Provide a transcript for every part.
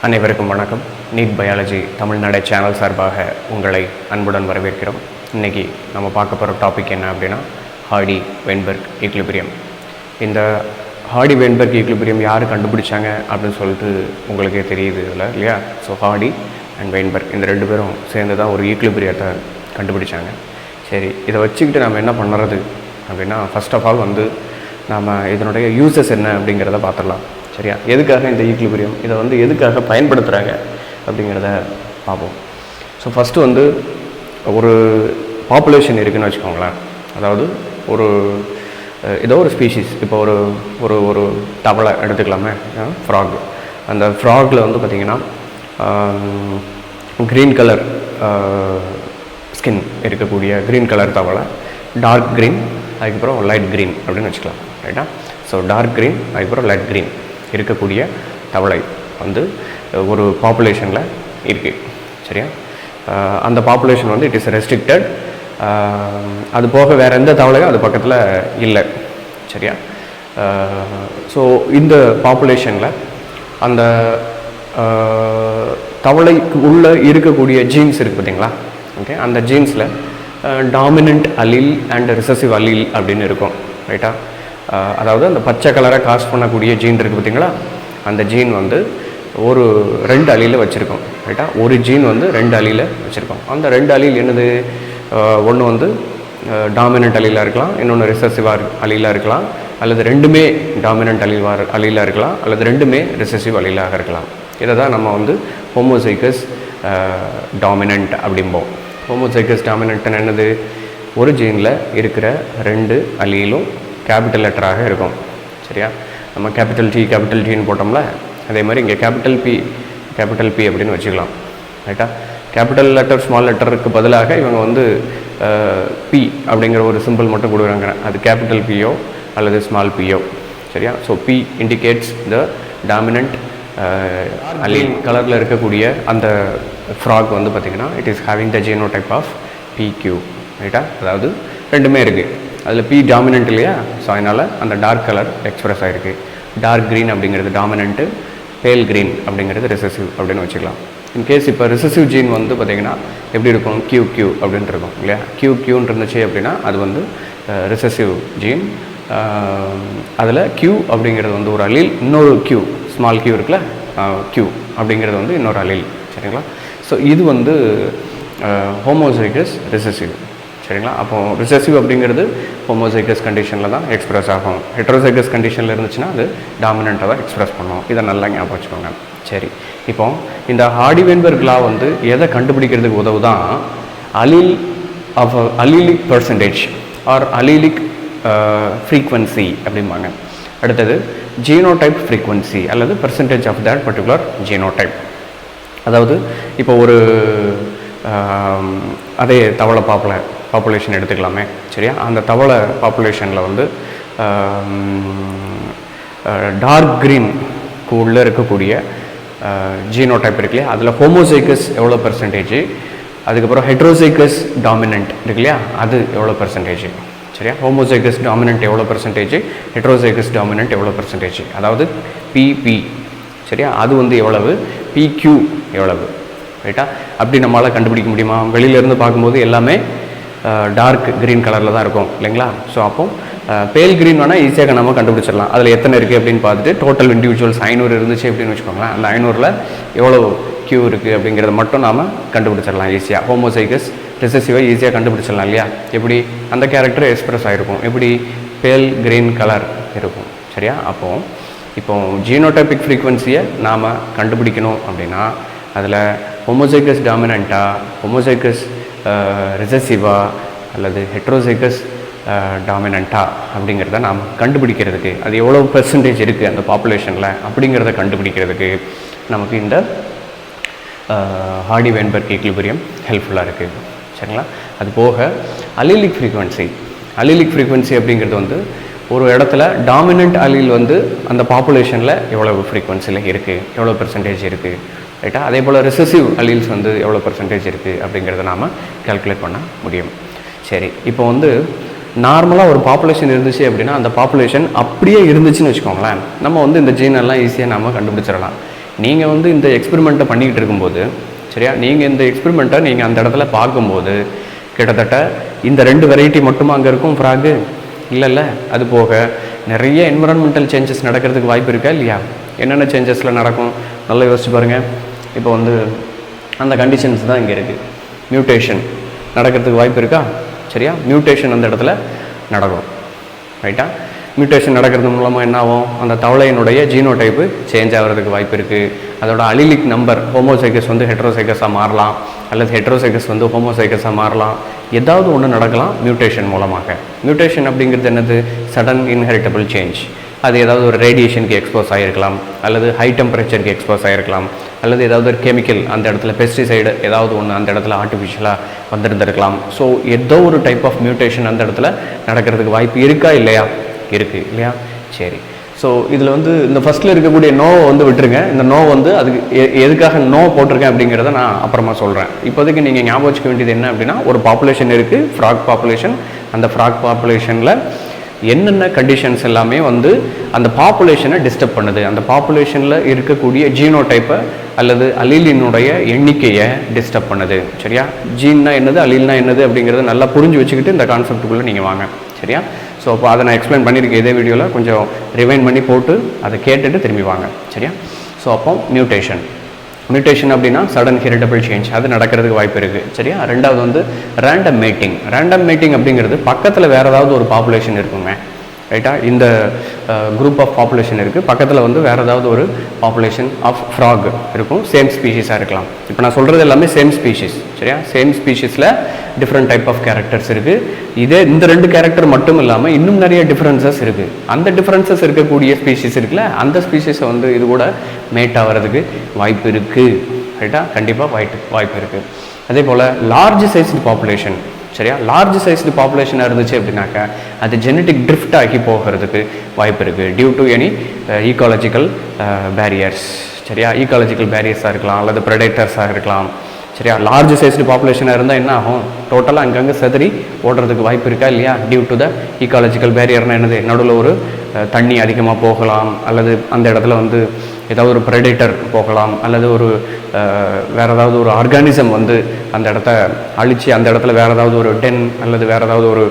அனைவருக்கும் வணக்கம். NEET biology Tamil Nadu channel சார்பாக உங்களை அன்புடன் வரவேற்கிறோம். இன்றைக்கி நம்ம பார்க்க போகிற டாபிக் என்ன அப்படின்னா ஹார்டி-வெயின்பெர்க் ஈக்லிபிரியம். இந்த ஹார்டி-வெயின்பெர்க் ஈக்லிபிரியம் யார் கண்டுபிடிச்சாங்க அப்படின்னு சொல்லிட்டு உங்களுக்கே தெரியுது இதில் இல்லையா? ஸோ ஹார்டி அண்ட் வெயின்பெர்க் இந்த ரெண்டு பேரும் சேர்ந்து தான் ஒரு ஈக்லிபிரியத்தை கண்டுபிடிச்சாங்க. சரி, இதை வச்சுக்கிட்டு நம்ம என்ன பண்ணுறது அப்படின்னா, ஃபர்ஸ்ட் ஆஃப் ஆல் நாம் இதனுடைய யூசஸ் என்ன அப்படிங்கிறத பார்த்துடலாம். சரியா? எதுக்காக இந்த ஈக்லிபிரியம், இதை எதுக்காக பயன்படுத்துகிறாங்க அப்படிங்கிறத பார்ப்போம். ஸோ ஃபஸ்ட்டு ஒரு பாப்புலேஷன் இருக்குதுன்னு வச்சுக்கோங்களேன். அதாவது ஏதோ ஒரு ஸ்பீஷீஸ், இப்போ ஒரு தவளை எடுத்துக்கலாமே, ஃப்ராக். அந்த ஃப்ராகில் பார்த்திங்கன்னா க்ரீன் கலர் ஸ்கின் இருக்கக்கூடிய க்ரீன் கலர் தவளை, டார்க் க்ரீன், அதுக்கப்புறம் லைட் க்ரீன் அப்படின்னு வச்சுக்கலாம். ரைட்டா? ஸோ டார்க் க்ரீன் அதுக்கப்புறம் லைட் க்ரீன் இருக்கக்கூடிய தவளை ஒரு பாப்புலேஷனில் இருக்குது. சரியா? அந்த பாப்புலேஷன் இட் இஸ் ரெஸ்ட்ரிக்டட். அது போக வேறு எந்த தவளையும் அது பக்கத்தில் இல்லை. சரியா? ஸோ இந்த பாப்புலேஷனில் அந்த தவளைக்கு உள்ளே இருக்கக்கூடிய ஜீன்ஸ் இருக்குது பார்த்தீங்களா? ஓகே, அந்த ஜீன்ஸில் dominant allele and recessive allele அப்படின்னு இருக்கும். ரைட்டா? அதாவது அந்த பச்சை கலரை காஸ் பண்ணக்கூடிய ஜீன் இருக்குது பார்த்தீங்களா? அந்த ஜீன் ஒரு 2 அலீல வச்சுருக்கோம். ரைட்டா? ஒரு ஜீன் 2 அலீல வச்சுருக்கோம். அந்த 2 அலீல் என்னது? ஒன்று டாமினன்ட் அலீலாக இருக்கலாம், இன்னொன்று ரிசசிவாக அலீலாக இருக்கலாம், அல்லது ரெண்டுமே டாமினன்ட் அலீலாக இருக்கலாம், அல்லது ரெண்டுமே ரிசசிவ் அலீலாக இருக்கலாம். இதை தான் நம்ம ஹோமோசைகஸ் டாமினன்ட் அப்படிம்போம். ஹோமோசைகஸ் டாமினன்ட்னு என்னது? ஒரு ஜீனில் இருக்கிற 2 அலீலும் கேபிட்டல் லெட்டராக இருக்கும். சரியா? நம்ம கேபிட்டல் டின்னு போட்டோம்ல, அதே மாதிரி இங்கே கேபிட்டல் பி அப்படின்னு வச்சுக்கலாம். ரைட்டா? கேபிட்டல் லெட்டர் ஸ்மால் லெட்டருக்கு பதிலாக இவங்க பி அப்படிங்கிற ஒரு சிம்பிள் மட்டும் கொடுக்குறாங்க. அது கேபிட்டல் பியோ அல்லது ஸ்மால் பியோ. சரியா? So P indicates the dominant allele. கலரில் இருக்கக்கூடிய அந்த ஃப்ராக் பார்த்திங்கன்னா it is having the genotype of PQ. ரைட்டா? அதாவது ரெண்டுமே இருக்குது. அதில் பி டாமினன்ட் இல்லையா? ஸோ அதனால் அந்த டார்க் கலர் எக்ஸ்ப்ரெஸ் ஆகிருக்கு. டார்க் க்ரீன் அப்படிங்கிறது டாமினன்ட்டு, பேல் க்ரீன் அப்படிங்கிறது ரிசசிவ் அப்படின்னு வச்சுக்கலாம். இன்கேஸ் இப்போ ரிசசிவ் ஜீன் பார்த்திங்கன்னா எப்படி இருக்கும்? QQ அப்படின்ட்டு இருக்கும் இல்லையா? QQன்னு இருந்துச்சு அப்படின்னா அது ரிசசிவ் ஜீன். அதில் Q அப்படிங்கிறது ஒரு அலீல், இன்னொரு Q ஸ்மால் Q இருக்குல்ல, Q அப்படிங்கிறது இன்னொரு அலீல். சரிங்களா? ஸோ இது ஹோமோசைகஸ் ரிசசிவ். சரிங்களா? அப்போது ரிசசிவ் அப்படிங்கிறது ஹோமோசைகஸ் கண்டிஷனில் தான் எக்ஸ்ப்ரெஸ் ஆகும். ஹெட்ரோசைகஸ் கண்டிஷனில் இருந்துச்சுன்னா அது டாமினண்ட்டாக தான் எக்ஸ்ப்ரெஸ் பண்ணும். இதை நல்லா ஞாபகம் வச்சுக்கோங்க. சரி, இப்போ இந்த ஹார்டி-வெயின்பெர்க் லா எதை கண்டுபிடிக்கிறதுக்கு உதவுதான்? Allelic percentage or allelic frequency அப்படிம்பாங்க. அடுத்தது ஜீனோடைப் ஃப்ரீக்வன்சி அல்லது percentage of that particular genotype. அதாவது இப்போ அதே தவளை பாப்புலேஷன் எடுத்துக்கலாமே. சரியா? அந்த தவளை பாப்புலேஷனில் டார்க் க்ரீனுக்கு உள்ளே இருக்கக்கூடிய ஜீனோடைப் இருக்கு இல்லையா? அதில் ஹோமோசைகஸ் எவ்வளோ பர்சன்டேஜ், அதுக்கப்புறம் ஹெட்ரோசைகஸ் டாமினன்ட் இருக்கு இல்லையா? அது எவ்வளோ பர்சன்டேஜ். சரியா? ஹோமோசைகஸ் டாமினன்ட் எவ்வளோ பர்சன்டேஜ், ஹெட்ரோசைகஸ் டாமினன்ட் எவ்வளோ பர்சன்டேஜ், அதாவது PP. சரியா? அது எவ்வளவு, PQ எவ்வளவு. ரைட்டா? அப்படி நம்மளால் கண்டுபிடிக்க முடியுமா? வெளியிலேருந்து பார்க்கும்போது எல்லாமே டார்க் க்ரீன் கலரில் தான் இருக்கும் இல்லைங்களா? ஸோ அப்போது பேல் க்ரீன் வேணால் ஈஸியாக நம்ம கண்டுபிடிச்சிடலாம். அதில் எத்தனை இருக்குது அப்படின்னு பார்த்துட்டு டோட்டல் இண்டிவிஜுவல்ஸ் 500 இருந்துச்சு அப்படின்னு வச்சுக்கோங்களேன். அந்த 500ல் எவ்வளோ Q இருக்குது அப்படிங்கிறத மட்டும் நாம் கண்டுபிடிச்சிடலாம் ஈஸியாக. ஹோமோசைகஸ் ரிசசிவை ஈஸியாக கண்டுபிடிச்சிடலாம் இல்லையா? எப்படி? அந்த கேரக்டர் எக்ஸ்ப்ரெஸ் ஆகிருக்கும். எப்படி? பேல் க்ரீன் கலர் இருக்கும். சரியா? இப்போ ஜீனோடைபிக் ஃப்ரீக்வன்சியை நாம் கண்டுபிடிக்கணும் அப்படின்னா அதில் ஹோமோசைகஸ் டாமினண்ட்டா, ஹோமோசைகஸ் ரிசசிவா அல்லது ஹெட்ரோசைகஸ் டாமினண்ட்டா அப்படிங்கிறத நாம் கண்டுபிடிக்கிறதுக்கு, அது எவ்வளோ பெர்சன்டேஜ் இருக்குது அந்த பாப்புலேஷனில் அப்படிங்கிறத கண்டுபிடிக்கிறதுக்கு நமக்கு இந்த ஹார்டி-வெயின்பெர்க் ஈக்லிபிரியம் ஹெல்ப்ஃபுல்லாக இருக்குது. சரிங்களா? அது போக அலீலிக் ஃப்ரீக்வன்சி அப்படிங்கிறது ஒரு இடத்துல டாமினன்ட் அலீல் அந்த பாப்புலேஷனில் எவ்வளோ ஃப்ரீக்வன்சியில் இருக்குது, எவ்வளோ பெர்சன்டேஜ் இருக்குது. ரைட்டா? அதே போல் ரிசசிவ் அலீல்ஸ் எவ்வளோ பர்சன்டேஜ் இருக்குது அப்படிங்கிறத நாம் கால்குலேட் பண்ண முடியும். சரி, இப்போ நார்மலாக ஒரு பாப்புலேஷன் இருந்துச்சு அப்படின்னா அந்த பாப்புலேஷன் அப்படியே இருந்துச்சுன்னு வச்சுக்கோங்களேன், நம்ம வந்து இந்த ஜீன் எல்லாம் ஈஸியாக நம்ம கண்டுபிடிச்சிடலாம். நீங்கள் வந்து இந்த எக்ஸ்பெரிமெண்ட்டை பண்ணிக்கிட்டு இருக்கும்போது சரியா, நீங்கள் இந்த எக்ஸ்பெரிமெண்ட்டை நீங்கள் அந்த இடத்துல பார்க்கும்போது கிட்டத்தட்ட இந்த 2 வெரைட்டி மட்டுமா அங்கே இருக்கும் ஃப்ராகு? இல்லைல்ல. அது போக நிறைய என்விரான்மெண்டல் சேஞ்சஸ் நடக்கிறதுக்கு வாய்ப்பு இருக்கா இல்லையா? என்னென்ன சேஞ்சஸில் நடக்கும் நல்லா யோசிச்சு பாருங்கள். இப்போ வந்து அந்த கண்டிஷன்ஸ் தான் இங்கே இருக்குது. மியூட்டேஷன் நடக்கிறதுக்கு வாய்ப்பு இருக்கா? சரியா, மியூட்டேஷன் அந்த இடத்துல நடக்கும். ரைட்டா, மியூட்டேஷன் நடக்கிறது மூலமாக என்ன ஆகும், அந்த தவளையினுடைய ஜீனோடைப்பு சேஞ்ச் ஆகிறதுக்கு வாய்ப்பு இருக்குது. அதோட அலிலிக் நம்பர் ஹோமோசைகஸ் வந்து ஹெட்ரோசைகஸாக மாறலாம், அல்லது ஹெட்ரோசைகஸ் வந்து ஹோமோசைகஸாக மாறலாம். ஏதாவது ஒன்று நடக்கலாம் மியூட்டேஷன் மூலமாக. மியூட்டேஷன் அப்படிங்கிறது என்னது? Sudden inheritable change. அது ஏதாவது ஒரு ரேடியேஷனுக்கு எக்ஸ்போஸ் ஆகிருக்கலாம், அல்லது ஹை டெம்பரேச்சருக்கு எக்ஸ்போஸ் ஆகிருக்கலாம், அல்லது ஏதாவது ஒரு கெமிக்கல் அந்த இடத்துல பெஸ்டிசைடு ஏதாவது ஒன்று அந்த இடத்துல ஆர்டிஃபிஷியலாக வந்துருந்துருக்கலாம். ஸோ ஏதோ ஒரு டைப் ஆஃப் மியூட்டேஷன் அந்த இடத்துல நடக்கிறதுக்கு வாய்ப்பு இருக்கா இல்லையா? இருக்குது இல்லையா? சரி, ஸோ இதில் வந்து இந்த ஃபஸ்ட்டில் இருக்கக்கூடிய நோவை வந்து விட்டுருங்க. இந்த நோ வந்து அதுக்கு எதுக்காக நோ போட்டிருக்கேன் அப்படிங்கிறத நான் அப்புறமா சொல்கிறேன். இப்போதைக்கு நீங்கள் ஞாபகம் வச்சுக்க வேண்டியது என்ன அப்படின்னா, ஒரு பாப்புலேஷன் இருக்குது, ஃப்ராக் பாப்புலேஷன். அந்த ஃப்ராக் பாப்புலேஷனில் என்னென்ன கண்டிஷன்ஸ் எல்லாமே வந்து அந்த பாப்புலேஷனை டிஸ்டர்ப் பண்ணுது, அந்த பாப்புலேஷனில் இருக்கக்கூடிய ஜீனோடைப்பை அல்லது அலீலினுடைய எண்ணிக்கையை டிஸ்டர்ப் பண்ணுது. சரியா, ஜீன்னா என்னது, அலீல்னா என்னது அப்படிங்கிறத நல்லா புரிஞ்சு வச்சுக்கிட்டு இந்த கான்செப்டுக்குள்ளே நீங்கள் வாங்க. சரியா, ஸோ அப்போ அதை நான் எக்ஸ்பிளைன் பண்ணியிருக்கேன் இதே வீடியோவில், கொஞ்சம் ரிவைண்ட் பண்ணி போட்டு அதை கேட்டுட்டு திரும்பி வாங்க. சரியா, ஸோ அப்போ மியூட்டேஷன் அப்படின்னா சடன் ஹெரிட்டபிள் சேஞ்ச், அது நடக்கிறதுக்கு வாய்ப்பு இருக்குது. சரியா, ரெண்டாவது வந்து ரேண்டம் மேட்டிங் அப்படிங்கிறது பக்கத்தில் வேறு ஏதாவது ஒரு பாப்புலேஷன் இருக்குங்க. ரைட்டா, இந்த குரூப் ஆஃப் பாப்புலேஷன் இருக்குது, பக்கத்தில் வந்து வேறு ஏதாவது ஒரு பாப்புலேஷன் ஆஃப் ஃப்ராக் இருக்கும், சேம் ஸ்பீஷீஸாக இருக்கலாம். இப்போ நான் சொல்கிறது எல்லாமே சேம் ஸ்பீஷீஸ். சரியா, சேம் ஸ்பீஷீஸில் டிஃப்ரெண்ட் டைப் ஆஃப் கேரக்டர்ஸ் இருக்குது. இதே இந்த 2 கேரக்டர் மட்டும் இல்லாமல் இன்னும் நிறைய டிஃப்ரென்சஸ் இருக்குது. அந்த டிஃப்ரென்சஸ் இருக்கக்கூடிய ஸ்பீஷீஸ் இருக்குல்ல, அந்த ஸ்பீஷீஸை வந்து இது கூட மேட் ஆகிறதுக்கு வாய்ப்பு இருக்குது. ரைட்டா, கண்டிப்பாக வாய்ப்பு இருக்குது. அதே போல் லார்ஜ் சைஸ்டு பாப்புலேஷன். சரியா, லார்ஜ் சைஸ்டு பாப்புலேஷனாக இருந்துச்சு அப்படின்னாக்கா அது ஜெனட்டிக் ட்ரிஃப்ட் ஆகி போகிறதுக்கு வாய்ப்பு இருக்குது, due to any ecological barriers. சரியா, ஈக்காலஜிக்கல் பேரியர்ஸாக இருக்கலாம், அல்லது ப்ரெடேட்டர்ஸாக இருக்கலாம். சரியா, லார்ஜ் சைஸ்டு பாப்புலேஷனாக இருந்தால் என்ன ஆகும், டோட்டலாக அங்கங்கே செதறி ஓடுறதுக்கு வாய்ப்பு இருக்கா இல்லையா? டியூ டு த ஈக்காலஜிக்கல் பேரியர்னால் என்னது, நடுவில் ஒரு தண்ணி அதிகமாக போகலாம், அல்லது அந்த இடத்துல வந்து ஏதாவது ஒரு ப்ரெடேட்டர் போகலாம், அல்லது ஒரு வேறு ஏதாவது ஒரு ஆர்கானிசம் வந்து அந்த இடத்த அழித்து அந்த இடத்துல வேறு ஏதாவது ஒரு டென் அல்லது வேறு ஏதாவது ஒரு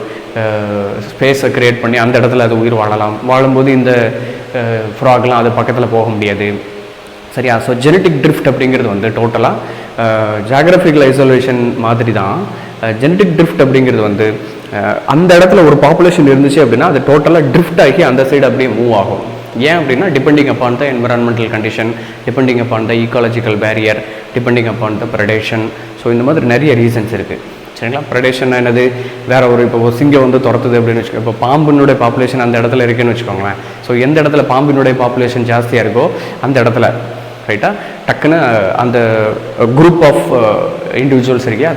ஸ்பேஸை க்ரியேட் பண்ணி அந்த இடத்துல அது உயிர் வாழும்போது இந்த ஃப்ராக்லாம் அது பக்கத்தில் போக முடியாது. சரியா, ஸோ ஜெனட்டிக் ட்ரிஃப்ட் அப்படிங்கிறது வந்து டோட்டலாக ஜியாகிரபிக்கல் ஐசோலேஷன் மாதிரி தான். ஜெனட்டிக் ட்ரிஃப்ட் அப்படிங்கிறது வந்து அந்த இடத்துல ஒரு பாப்புலேஷன் இருந்துச்சு அப்படின்னா அது டோட்டலாக ட்ரிஃப்ட் ஆகி அந்த சைடு அப்படியே மூவ் ஆகும். ஏன் அப்படின்னா depending upon the environmental condition, depending upon the ecological barrier, depending upon the ப்ரெடேஷன். So இந்த மாதிரி நிறைய ரீசன்ஸ் இருக்குது. சரிங்களா, ப்ரெடேஷன் என்னது, வேறு ஒரு இப்போ சிங்கம் வந்து துரத்துது அப்படின்னு வச்சுக்கோ, இப்போ பாம்பினுடைய பாப்புலேஷன் அந்த இடத்துல இருக்குன்னு வச்சுக்கோங்களேன். ஸோ எந்த இடத்துல பாம்பினுடைய பாப்புலேஷன் ஜாஸ்தியாக இருக்கோ அந்த இடத்துல ரைட்டா டக்குன்னு அந்த குரூப் ஆஃப் இண்டிவிஜுவல்ஸ் இருக்கியா,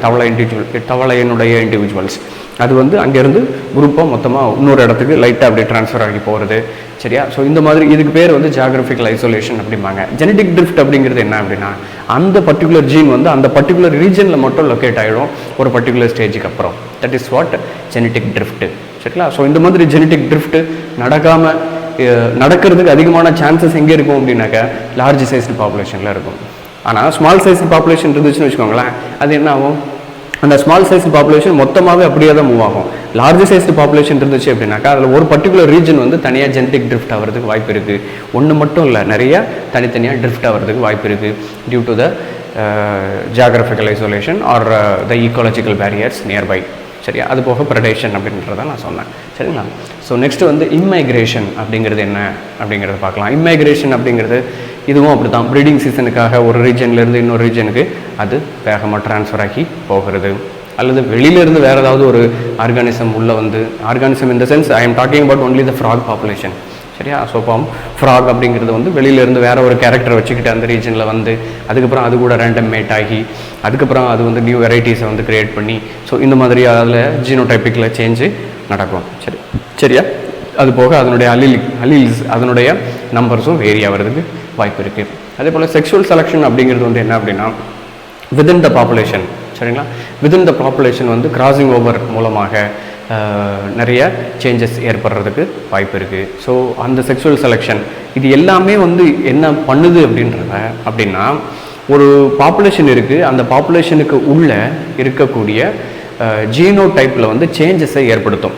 தவளையினுடைய இண்டிவிஜுவல்ஸ் அது வந்து அங்கேருந்து குரூப்பாக மொத்தமாக இன்னொரு இடத்துக்கு லைட்டாக அப்படியே ட்ரான்ஸ்ஃபர் ஆகி போகிறது. சரியா, ஸோ இந்த மாதிரி இதுக்கு பேர் வந்து ஜியாகிரபிக்கல் ஐசோலேஷன் அப்படிம்பாங்க. ஜெனடிக் ட்ரிஃப்ட் அப்படிங்கிறது என்ன அப்படின்னா அந்த பர்டிகுலர் ஜீன் வந்து அந்த பர்டிகுலர் ரீஜனில் மட்டும் லொக்கேட் ஆகிடும் ஒரு பர்டிகுலர் ஸ்டேஜுக்கு அப்புறம். That is what genetic drift. சரிங்களா, ஸோ இந்த மாதிரி ஜெனடிக் ட்ரிஃப்ட்டு நடக்கிறதுக்கு அதிகமான சான்சஸ் எங்கே இருக்கும் அப்படின்னாக்கா லார்ஜ் சைஸ்டு பாப்புலேஷனில் இருக்கும். ஆனால் ஸ்மால் சைஸ்டு பாப்புலேஷன் இருந்துச்சுன்னு வச்சுக்கோங்களேன், அது என்ன ஆகும், அந்த ஸ்மால் சைஸ்டு பாப்புலேஷன் மொத்தமாகவே அப்படியே தான் மூவ் ஆகும். லார்ஜ் சைஸ்டு பாப்புலேஷன் இருந்துச்சு அப்படின்னாக்கா அதில் ஒரு பர்டிகுலர் ரீஜன் வந்து தனியாக ஜெனடிக் ட்ரிஃப்ட் ஆகிறதுக்கு வாய்ப்பு இருக்குது. ஒன்று மட்டும் இல்லை, நிறைய தனித்தனியாக ட்ரிஃப்ட் ஆகிறதுக்கு வாய்ப்பு இருக்குது due to the geographical isolation or the ecological barriers nearby. சரியா, அது போக ப்ரெடேஷன் அப்படின்றத நான் சொன்னேன். சரிங்களா, ஸோ நெக்ஸ்ட்டு வந்து இம்மைக்ரேஷன் அப்படிங்கிறது என்ன அப்படிங்கிறத பார்க்கலாம். இம்மைக்ரேஷன் அப்படிங்கிறது இதுவும் அப்படி தான், ப்ரீடிங் சீசனுக்காக ஒரு ரீஜன்லேருந்து இன்னொரு ரீஜனுக்கு அது வேகமாக ட்ரான்ஸ்ஃபர் ஆகி போகிறது, அல்லது வெளியிலேருந்து வேறு ஏதாவது ஒரு ஆர்கானிசம் உள்ளே வந்து, organism in the sense I am talking about only the frock population. சரியா, ஸோ இப்போ ஃப்ராக் அப்படிங்கிறது வந்து வெளியிலேருந்து வேறு ஒரு கேரக்டர் வச்சுக்கிட்டு அந்த ரீஜனில் வந்து அதுக்கப்புறம் அது கூட ரேண்டம் மேட் ஆகி அதுக்கப்புறம் அது வந்து நியூ வெரைட்டிஸை வந்து க்ரியேட் பண்ணி ஸோ இந்த மாதிரி அதில் ஜீனோடைப்பிக்கில் சேஞ்சு நடக்கும். சரியா, அது போக அதனுடைய அலீல்ஸ் அதனுடைய நம்பர்ஸும் வேரி ஆகிறதுக்கு வாய்ப்பு இருக்குது. அதே போல் செக்ஷுவல் செலெக்ஷன் அப்படிங்கிறது வந்து என்ன அப்படின்னா வித்தின் த பாப்புலேஷன். சரிங்களா, வித்தின் த பாப்புலேஷன் வந்து கிராசிங் ஓவர் மூலமாக நிறைய சேஞ்சஸ் ஏற்படுறதுக்கு வாய்ப்பு இருக்குது. ஸோ அந்த செக்ஷுவல் செலெக்ஷன் இது எல்லாமே வந்து என்ன பண்ணுது அப்படின்னா ஒரு பாப்புலேஷன் இருக்குது, அந்த பாப்புலேஷனுக்கு உள்ளே இருக்கக்கூடிய ஜீனோ டைப்பில் வந்து சேஞ்சஸை ஏற்படுத்தும்.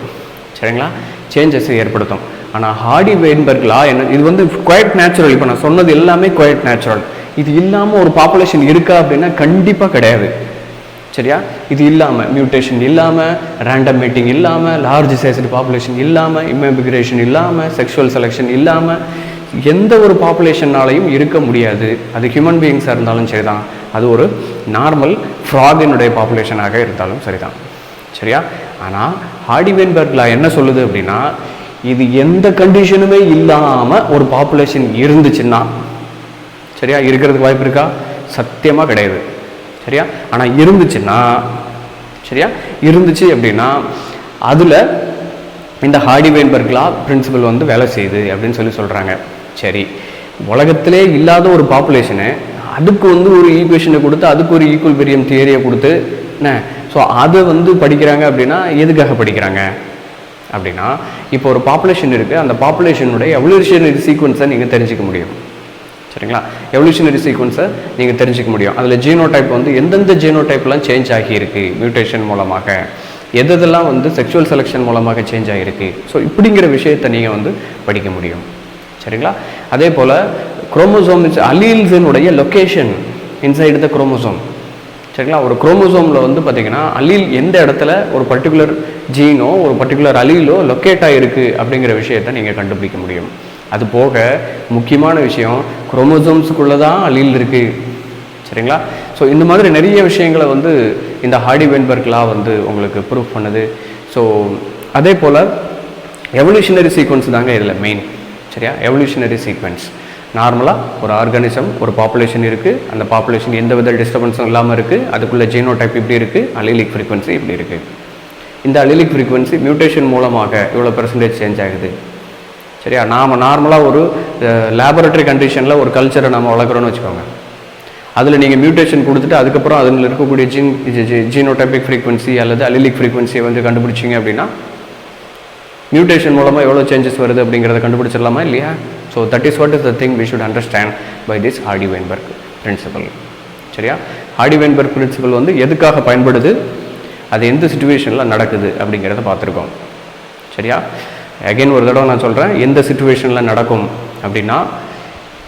சரிங்களா? சேஞ்சஸை ஏற்படுத்தும். ஆனால் ஹார்டி வெயின்பெர்க் லா என்ன, இது வந்து குவைட் நேச்சுரல். இப்போ நான் சொன்னது எல்லாமே குவைட் நேச்சுரல். இது இல்லாமல் ஒரு பாப்புலேஷன் இருக்கா அப்படின்னா கண்டிப்பாக கிடையாது. சரியா? இது இல்லாமல், மியூட்டேஷன் இல்லாமல், ரேண்டம் மீட்டிங் இல்லாமல், லார்ஜ் சைஸ்டு பாப்புலேஷன் இல்லாமல், இமிகிரேஷன் இல்லாமல், செக்ஷுவல் செலெக்ஷன் இல்லாமல் எந்த ஒரு பாப்புலேஷன்னாலையும் இருக்க முடியாது. அது ஹியூமன் பீயிங்ஸாக இருந்தாலும் சரி தான், அது ஒரு நார்மல் ஃப்ராகினுடைய பாப்புலேஷனாக இருந்தாலும் சரி தான். சரியா? ஆனால் ஹார்டி வெயின்பெர்க் லா என்ன சொல்லுது அப்படின்னா, இது எந்த கண்டிஷனுமே இல்லாமல் ஒரு பாப்புலேஷன் இருந்துச்சுன்னா, சரியா, இருக்கிறதுக்கு வாய்ப்பு இருக்கா? சத்தியமாக கிடையாது. சரியா? ஆனால் இருந்துச்சுன்னா, சரியா, இருந்துச்சு அப்படின்னா அதில் இந்த ஹார்டி வெயின்பெர்க் லா பிரின்சிபல் வந்து வேலை செய்யுது அப்படின்னு சொல்கிறாங்க. சரி, உலகத்திலே இல்லாத ஒரு பாப்புலேஷனு அதுக்கு வந்து ஒரு ஈக்குவேஷனை கொடுத்து, அதுக்கு ஒரு ஈக்குவல்பெரியம் தியரியை கொடுத்து என்ன, ஸோ அதை வந்து படிக்கிறாங்க அப்படின்னா எதுக்காக படிக்கிறாங்க அப்படின்னா, இப்போ ஒரு பாப்புலேஷன் இருக்குது, அந்த பாப்புலேஷனுடைய எவல்யூஷனரி சீக்வன்ஸை நீங்கள் தெரிஞ்சிக்க முடியும். சரிங்களா? எவல்யூஷனரி சீக்வன்ஸை நீங்கள் தெரிஞ்சிக்க முடியும். அதில் ஜீனோ டைப் வந்து எந்தெந்த ஜீனோ டைப்லாம் சேஞ்ச் ஆகியிருக்கு மியூட்டேஷன் மூலமாக, எதெல்லாம் வந்து செக்ஷுவல் செலெக்ஷன் மூலமாக சேஞ்ச் ஆகிருக்கு. ஸோ இப்படிங்கிற விஷயத்தை நீங்கள் வந்து படிக்க முடியும். சரிங்களா? அதே போல் குரோமோசோம் அலீல்ஸினுடைய லொக்கேஷன் இன்சைடு த குரோமோசோம். சரிங்களா? ஒரு குரோமோசோமில் வந்து பார்த்திங்கன்னா அலீல் எந்த இடத்துல ஒரு பர்டிகுலர் ஜீனோ ஒரு பர்டிகுலர் அலீலோ லொக்கேட் ஆகிருக்கு அப்படிங்கிற விஷயத்தை நீங்கள் கண்டுபிடிக்க முடியும். அது போக முக்கியமான விஷயம், குரோமோசோம்ஸுக்குள்ளே தான் அலீல் இருக்குது. சரிங்களா? ஸோ இந்த மாதிரி நிறைய விஷயங்களை வந்து இந்த ஹார்டி வெயின்பெர்க் லா வந்து உங்களுக்கு ப்ரூஃப் பண்ணுது. ஸோ அதே போல் எவல்யூஷனரி சீக்வன்ஸ் தாங்க இதில் மெயின். சரியா? எவல்யூஷனரி சீக்வன்ஸ் நார்மலாக ஒரு ஆர்கானிசம், ஒரு பாப்புலேஷன் இருக்குது, அந்த பாப்புலேஷன் எந்த வித டிஸ்டர்பன்ஸும் இல்லாமல் இருக்குது, அதுக்குள்ளே ஜீனோ டைப் இப்படி இருக்குது, அலிலிக் ஃப்ரீக்வன்சி இப்படி இருக்குது. இந்த அலிலிக் ஃப்ரீக்வன்சி மியூட்டேஷன் மூலமாக இவ்வளோ பெர்சன்டேஜ் சேஞ்ச் ஆகுது. சரியா? நாம் நார்மலாக ஒரு லேபரட்டரி கண்டிஷனில் ஒரு கல்ச்சரை நம்ம வளர்க்குறோன்னு வச்சுக்கோங்க. அதில் நீங்கள் மியூட்டேஷன் கொடுத்துட்டு அதுக்கப்புறம் அதில் இருக்கக்கூடிய ஜீனோடைபிக் ஃப்ரீக்வன்சி அல்லது அலிலிக் ஃப்ரீக்வன்சியை வந்து கண்டுபிடிச்சிங்க அப்படின்னா மியூட்டேஷன் மூலமாக எவ்வளோ சேஞ்சஸ் வருது அப்படிங்கிறத கண்டுபிடிச்சிடலாமா இல்லையா? So that is what is the thing we should understand by this Hardy Weinberg principle. சரியா? ஹார்டி வெயின்பெர்க் பிரின்சிபல் வந்து எதுக்காக பயன்படுது, அது எந்த சிச்சுவேஷனில் நடக்குது அப்படிங்கிறத பார்த்துருக்கோம். சரியா? அகெயின் ஒரு தடவை நான் சொல்கிறேன், எந்த சிச்சுவேஷனில் நடக்கும் அப்படின்னா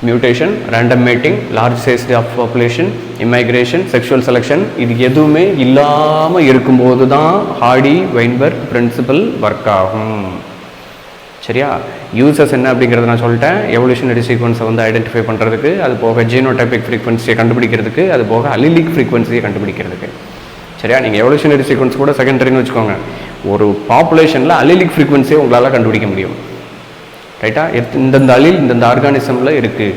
mutation, random mating, large size of population, immigration, sexual selection, இது எதுவுமே இல்லாமல் இருக்கும்போது தான் ஹார்டி வெயின்பெர்க் பிரின்சிபல் ஒர்க் ஆகும். சரியா? யூசஸ் என்ன அப்படிங்கிறத நான் சொல்லிட்டேன். எவல்யூஷனரி சீக்வன்ஸை வந்து ஐடென்டிஃபை பண்ணுறதுக்கு, அது போக ஜீனோடைபிக் ஃப்ரீக்வன்சியை கண்டுபிடிக்கிறதுக்கு, அது போக அலிலிக் ஃப்ரீக்வன்சியை கண்டுபிடிக்கிறதுக்கு. சரியா? நீங்கள் எவல்யூஷனரி சீக்வன்ஸ் கூட செகண்டரின்னு வச்சுக்கோங்க. ஒரு பாப்புலேஷனில் அலிலிக் ஃப்ரீக்வன்சியை உங்களால் கண்டுபிடிக்க முடியும். ரைட்டா? இந்தந்த அலில் இந்தந்த ஆர்கானிசமில் இருக்குது.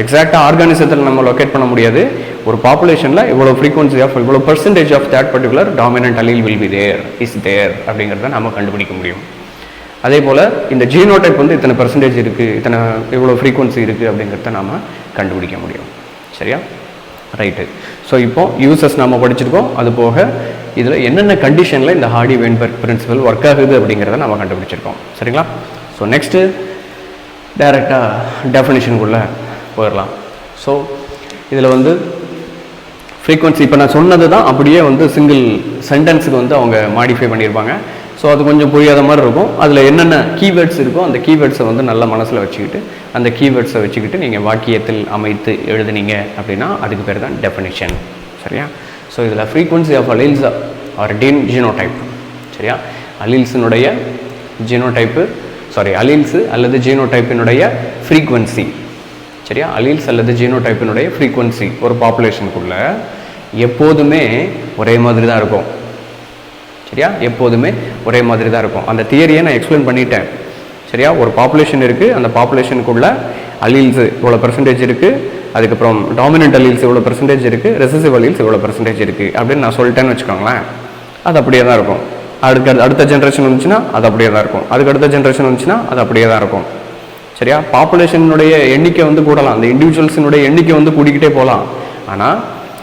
எக்ஸாக்டாக ஆர்கானிசத்தில் நம்ம லொக்கேட் பண்ண முடியாது. ஒரு பாப்புலேஷனில் இவ்வளோ ஃப்ரீக்வன்சி ஆஃப் இவ்வளோ percentage of that particular dominant allele will be there, is there அப்படிங்கிறத நம்ம கண்டுபிடிக்க முடியும். அதே போல் இந்த ஜீனோடைப் வந்து இத்தனை பர்சன்டேஜ் இருக்குது, இத்தனை இவ்வளோ ஃப்ரீக்வன்சி இருக்குது அப்படிங்கிறத நாம் கண்டுபிடிக்க முடியும். சரியா? ரைட்டு. ஸோ இப்போ யூசஸ் நம்ம படிச்சிருக்கோம். அது போக இதில் என்னென்ன கண்டிஷனில் இந்த ஹார்டி வெயின்பெர்க் பிரின்சிபல் ஒர்க் ஆகுது அப்படிங்கிறத நம்ம கண்டுபிடிச்சிருக்கோம். சரிங்களா? ஸோ நெக்ஸ்ட்டு டைரெக்டாக டெஃபினிஷனுக்குள்ளே போயிடலாம். ஸோ இதில் வந்து ஃப்ரீக்வன்சி இப்போ நான் சொன்னது தான் அப்படியே வந்து சிங்கிள் சென்டென்ஸுக்கு வந்து அவங்க மாடிஃபை பண்ணியிருப்பாங்க. ஸோ அது கொஞ்சம் புரியாத மாதிரி இருக்கும். அதில் என்னென்ன கீவேர்ட்ஸ் இருக்கோ அந்த கீவேர்ட்ஸை வந்து நல்ல மனசில் வச்சுக்கிட்டு அந்த கீவேர்ட்ஸை வச்சுக்கிட்டு நீங்கள் வாக்கியத்தில் அமைத்து எழுதுனீங்க அப்படின்னா அதுக்கு பேர் தான் டெஃபினிஷன். சரியா? ஸோ இதில் frequency of alleles or genotype. சரியா? அலீல்ஸினுடைய ஜீனோடைப்பு, அலீல்ஸு அல்லது ஜீனோடைப்பினுடைய ஃப்ரீக்வன்சி. சரியா? அலீல்ஸ் அல்லது ஜீனோடைப்பினுடைய ஃப்ரீக்வன்சி ஒரு பாப்புலேஷனுக்குள்ளே எப்போதுமே ஒரே மாதிரி தான் இருக்கும். சரியா? எப்போதுமே ஒரே மாதிரி தான் இருக்கும். அந்த தியரியை நான் எக்ஸ்பிளைன் பண்ணிட்டேன். சரியா? ஒரு பாப்புலேஷன் இருக்குது, அந்த பாப்புலேஷனுக்குள்ளே அலீல்ஸு இவ்வளோ பர்சன்டேஜ் இருக்குது, அதுக்கப்புறம் டாமினன்ட் அலீல்ஸ் இவ்வளோ பர்சன்டேஜ் இருக்குது, ரெசசிவ் அலீல்ஸ் இவ்வளோ பர்சன்டேஜ் இருக்குது அப்படின்னு நான் சொல்லிட்டேன்னு வச்சுக்கோங்களேன். அது அப்படியே தான் இருக்கும். அடுத்த ஜென்ரேஷன் வந்துச்சுன்னா அது அப்படியே தான் இருக்கும். அதுக்கு அடுத்த ஜென்ரேஷன் வந்துச்சுன்னா அது அப்படியே தான் இருக்கும். சரியா? பாப்புலேஷனுடைய எண்ணிக்கை வந்து கூடலாம், அந்த இண்டிவிஜுவல்ஸினுடைய எண்ணிக்கை வந்து கூட்டிக்கிட்டே போகலாம், ஆனால்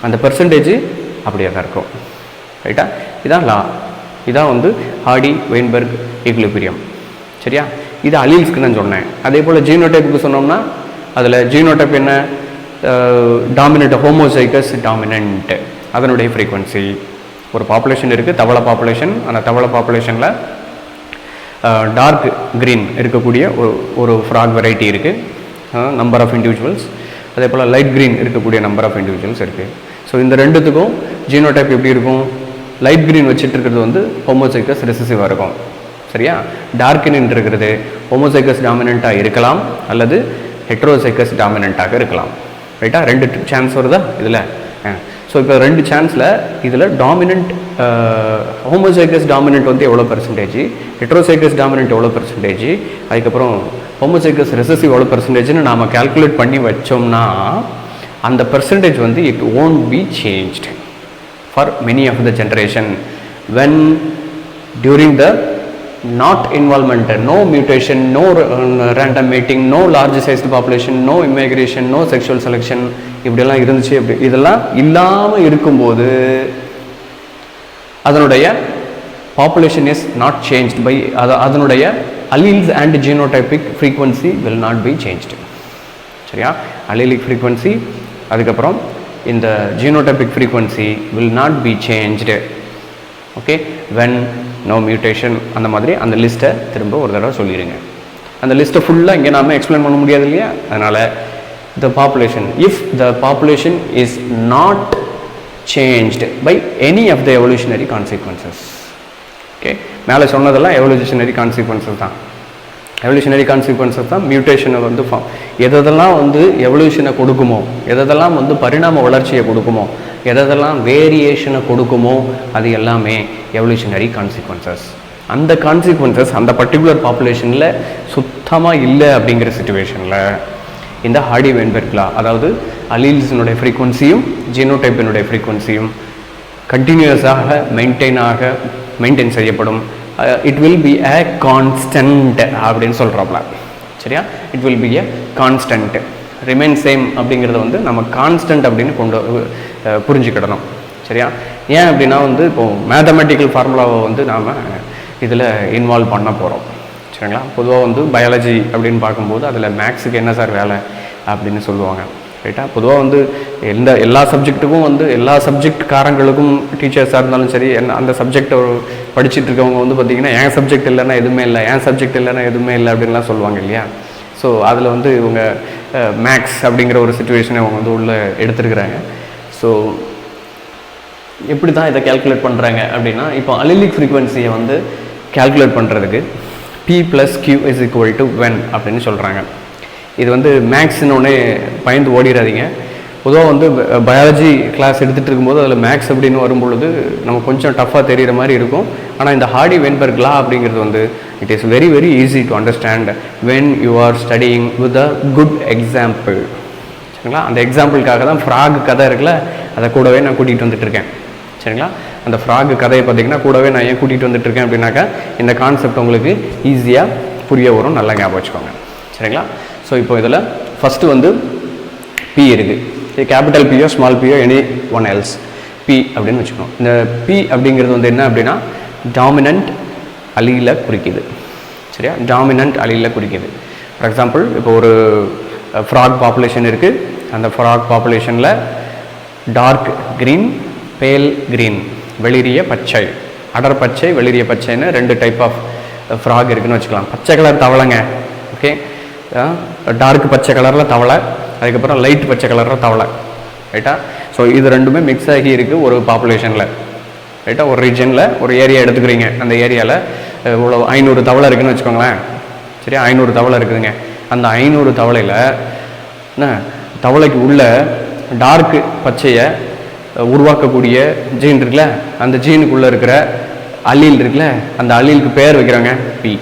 அந்த பெர்சன்டேஜ் அப்படியே தான் இருக்கும். ரைட்டா? இதான் லா. இதான் வந்து ஹார்டி வெயின்பெர்க் ஈக்குலிபிரியம். சரியா, இது அலீல்ஸ்க்கு நான் சொன்னேன். அதே போல் ஜீனோடைப்புக்கு சொன்னோம்னா அதில் ஜீனோடைப் என்ன, டாமினண்ட் ஹோமோசைகஸ் டாமினண்ட், அதனுடைய ஃப்ரீக்வன்சி. ஒரு பாப்புலேஷன் இருக்குது, தவளை பாப்புலேஷன். அந்த தவளை பாப்புலேஷனில் டார்க் க்ரீன் இருக்கக்கூடிய ஒரு ஃப்ராக் வெரைட்டி இருக்குது, நம்பர் ஆஃப் இண்டிவிஜுவல்ஸ். அதே போல் லைட் க்ரீன் இருக்கக்கூடிய நம்பர் ஆஃப் இண்டிவிஜுவல்ஸ் இருக்குது. ஸோ இந்த ரெண்டுத்துக்கும் ஜீனோடைப் எப்படி இருக்கும், லைட் க்ரீன் வச்சுட்டு இருக்கிறது வந்து ஹோமோசைகஸ் ரெசசிவாக இருக்கும். சரியா, டார்க் க்ரீன் இருக்கிறது ஹோமோசைகஸ் டாமினண்ட்டாக இருக்கலாம் அல்லது ஹெட்ரோசைகஸ் டாமினண்ட்டாக இருக்கலாம். ரைட்டா, 2 சான்ஸ் வருதா இதில். ஸோ இப்போ 2 சான்ஸில் இதில் டாமினண்ட் ஹோமோசைகஸ் டாமினண்ட் வந்து எவ்வளோ பெர்சன்டேஜ், ஹெட்ரோசைகஸ் டாமினண்ட் எவ்வளோ பெர்சன்டேஜ், அதுக்கப்புறம் ஹோமோசைகஸ் ரெசசிவ் எவ்வளோ பெர்சன்டேஜ்னு நாம் கால்குலேட் பண்ணி வச்சோம்னா அந்த பெர்சன்டேஜ் வந்து it won't be changed for many of the generation when during the not involvement, no mutation, no random mating, no large sized population, no immigration, no sexual selection, இப்படியெல்லாம் இருந்துச்சு. இதெல்லாம் இல்லாமல் இருக்கும்போது அதனுடைய population is not changed by அதனுடைய alleles and genotypic frequency will not be changed. சரியா, allelic frequency அதுக்கப்புறம் இந்த genotypic frequency will not be changed. Okay, when no mutation, அந்த மாதிரி அந்த லிஸ்ட்டை திரும்ப ஒரு தடவை சொல்லிடுங்க. அந்த லிஸ்ட்டை ஃபுல்லாக இங்கே நாம் எக்ஸ்பிளைன் பண்ண முடியாது இல்லையா. அதனால் the population, if the population is not changed by any of the evolutionary consequences. Okay, மேலே சொன்னதெல்லாம் எவல்யூஷனரி கான்சிக்வன்சஸ் தான். எவல்யூஷனரி கான்சிக்வன்சஸ் தான் மியூட்டேஷனை வந்து எதெல்லாம் வந்து எவல்யூஷனை கொடுக்குமோ, எதெல்லாம் வந்து பரிணாம வளர்ச்சியை கொடுக்குமோ, எதெல்லாம் வேரியேஷனை கொடுக்குமோ அது எல்லாமே எவல்யூஷனரி கான்சிக்வன்சஸ். அந்த கான்சிக்வன்சஸ் அந்த பர்டிகுலர் பாப்புலேஷனில் சுத்தமாக இல்லை அப்படிங்கிற சிச்சுவேஷனில் இந்த ஹார்டி வெயின்பெர்க் லா, அதாவது அலீல்ஸினுடைய ஃப்ரீக்வன்சியும் ஜீனோடைப்பினுடைய ஃப்ரீக்வன்சியும் கண்டினியூஸாக மெயின்டைன் செய்யப்படும். It will be a constant அப்படின்னு சொல்கிறோம்ல. சரியா, it will be a constant, remain same அப்படிங்கிறத வந்து நம்ம கான்ஸ்டன்ட் அப்படின்னு புரிஞ்சுக்கிடணும். சரியா, ஏன் அப்படின்னா வந்து இப்போது மேத்தமெட்டிக்கல் ஃபார்முலாவை வந்து நாம் இதில் இன்வால்வ் பண்ண போகிறோம். சரிங்களா, பொதுவாக வந்து பயாலஜி அப்படின்னு பார்க்கும்போது அதில் மேக்ஸுக்கு என்ன சார் வேலை அப்படின்னு சொல்லுவாங்க. ரைட்டா, பொதுவாக வந்து எல்லா சப்ஜெக்ட்டுக்கும் வந்து எல்லா சப்ஜெக்ட்காரங்களுக்கும் டீச்சர்ஸாக இருந்தாலும் சரி, அந்த சப்ஜெக்டை படிச்சுட்டு இருக்கவங்க வந்து பார்த்திங்கன்னா என் சப்ஜெக்ட் இல்லைன்னா எதுவுமே இல்லை, என் சப்ஜெக்ட் இல்லைன்னா எதுவுமே இல்லை அப்படின்லாம் சொல்லுவாங்க இல்லையா. ஸோ அதில் வந்து இவங்க மேக்ஸ் அப்படிங்கிற ஒரு சிச்சுவேஷனை அவங்க வந்து உள்ளே எடுத்துருக்குறாங்க. ஸோ எப்படி தான் இதை கேல்குலேட் பண்ணுறாங்க அப்படின்னா, இப்போ அல்லெலிக் ஃப்ரீக்வன்சியை வந்து கேல்குலேட் பண்ணுறதுக்கு P + Q = 1 அப்படின்னு சொல்கிறாங்க. இது வந்து மேக்ஸ்னோடனே பயந்து ஓடிடாதீங்க. பொதுவாக வந்து பயாலஜி கிளாஸ் எடுத்துகிட்டு இருக்கும்போது அதில் மேக்ஸ் அப்படின்னு வரும்பொழுது நம்ம கொஞ்சம் டஃப்பாக தெரிகிற மாதிரி இருக்கும். ஆனால் இந்த ஹார்டி வெயின்பெர்க் லா அப்படிங்கிறது வந்து it is very very easy to understand when you are studying with a good example. சரிங்களா, அந்த எக்ஸாம்பிளுக்காக தான் ஃப்ராக் கதை இருக்குல்ல, அதை கூடவே நான் கூட்டிகிட்டு வந்துட்டுருக்கேன். சரிங்களா, அந்த ஃப்ராக் கதையை பார்த்திங்கன்னா கூடவே நான் ஏன் கூட்டிகிட்டு வந்துட்டுருக்கேன் அப்படின்னாக்கா இந்த கான்செப்ட் உங்களுக்கு ஈஸியாக புரிய வரும். நல்லா ஞாபகம் வச்சுக்கோங்க. சரிங்களா, ஸோ இப்போ இதில் ஃபஸ்ட்டு வந்து P இருக்குது. இது capital Pio small Pio any one else P அப்படின்னு வச்சுக்கணும். இந்த P அப்படிங்கிறது வந்து என்ன அப்படின்னா டாமினண்ட் அலீல குறிக்குது. சரியா, டாமினண்ட் அலீல குறிக்குது. ஃபார் எக்ஸாம்பிள் இப்போ ஒரு ஃப்ராக் பாப்புலேஷன் இருக்குது. அந்த ஃப்ராக் பாப்புலேஷனில் டார்க் க்ரீன், பேல் க்ரீன், வெளிரிய பச்சை, அடர் பச்சை, வெளிரிய பச்சைன்னு 2 டைப் ஆஃப் ஃப்ராக் இருக்குதுன்னு வச்சுக்கலாம். பச்சை கலர் தவளைங்க. ஓகே, டார்க் பச்சை கலரில் தவளை, அதுக்கப்புறம் லைட் பச்சை கலரில் தவளை. ரைட்டா, ஸோ இது ரெண்டுமே மிக்ஸ் ஆகி இருக்குது ஒரு பாப்புலேஷனில். ரைட்டா, ஒரு ரீஜனில் ஒரு ஏரியா எடுத்துக்கிறீங்க. அந்த ஏரியாவில் இவ்வளோ 500 தவளை இருக்குதுன்னு வச்சுக்கோங்களேன். சரியா, 500 தவளை இருக்குதுங்க. அந்த 500 தவளையில் என்ன தவளைக்கு உள்ள டார்க் பச்சையை உருவாக்கக்கூடிய ஜீன் இருக்குல்ல, அந்த ஜீனுக்குள்ளே இருக்கிற அல்லீல் இருக்குல்ல, அந்த அல்லீலுக்கு பேர் வைக்கிறாங்க P.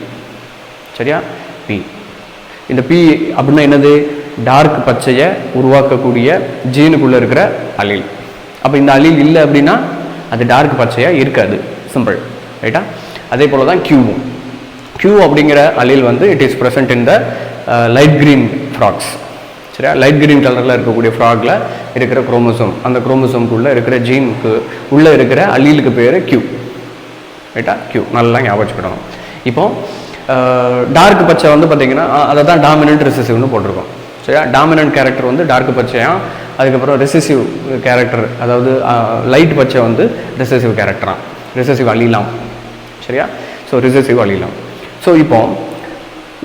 சரியா, P. இந்த P அப்படின்னா என்னது, டார்க் பச்சையை உருவாக்கக்கூடிய ஜீனுக்குள்ளே இருக்கிற அல்லீல். அப்போ இந்த அல்லீல் இல்லை அப்படின்னா அது டார்க் பச்சையாக இருக்காது. சிம்பிள். ரைட்டா, அதே போல் தான் Qவும். Q அப்படிங்கிற அல்லீல் வந்து it is present in the light green frogs. சரியா, லைட் க்ரீன் கலரில் இருக்கக்கூடிய ஃப்ராகில் இருக்கிற குரோமோசோம், அந்த குரோமோசோம்குள்ளே இருக்கிற ஜீனுக்கு உள்ளே இருக்கிற அல்லீலுக்கு பேர் Q. ரைட்டா? Q நல்லா ஞாபகம் வச்சுக்கிடணும். இப்போ டார்க் பச்சை வந்து பார்த்தீங்கன்னா அதை தான் டாமினன்ட் ரிசசிவ்னு போட்டிருக்கோம். சரியா? டாமினன்ட் கேரக்டர் வந்து டார்க் பச்சையா, அதுக்கப்புறம் ரெசசிவ் கேரக்டர் அதாவது லைட் பச்சை வந்து ரெசசிவ் கேரக்டரா, ரெசசிவ் அழிலாம். சரியா? So recessive அழிலாம். ஸோ இப்போ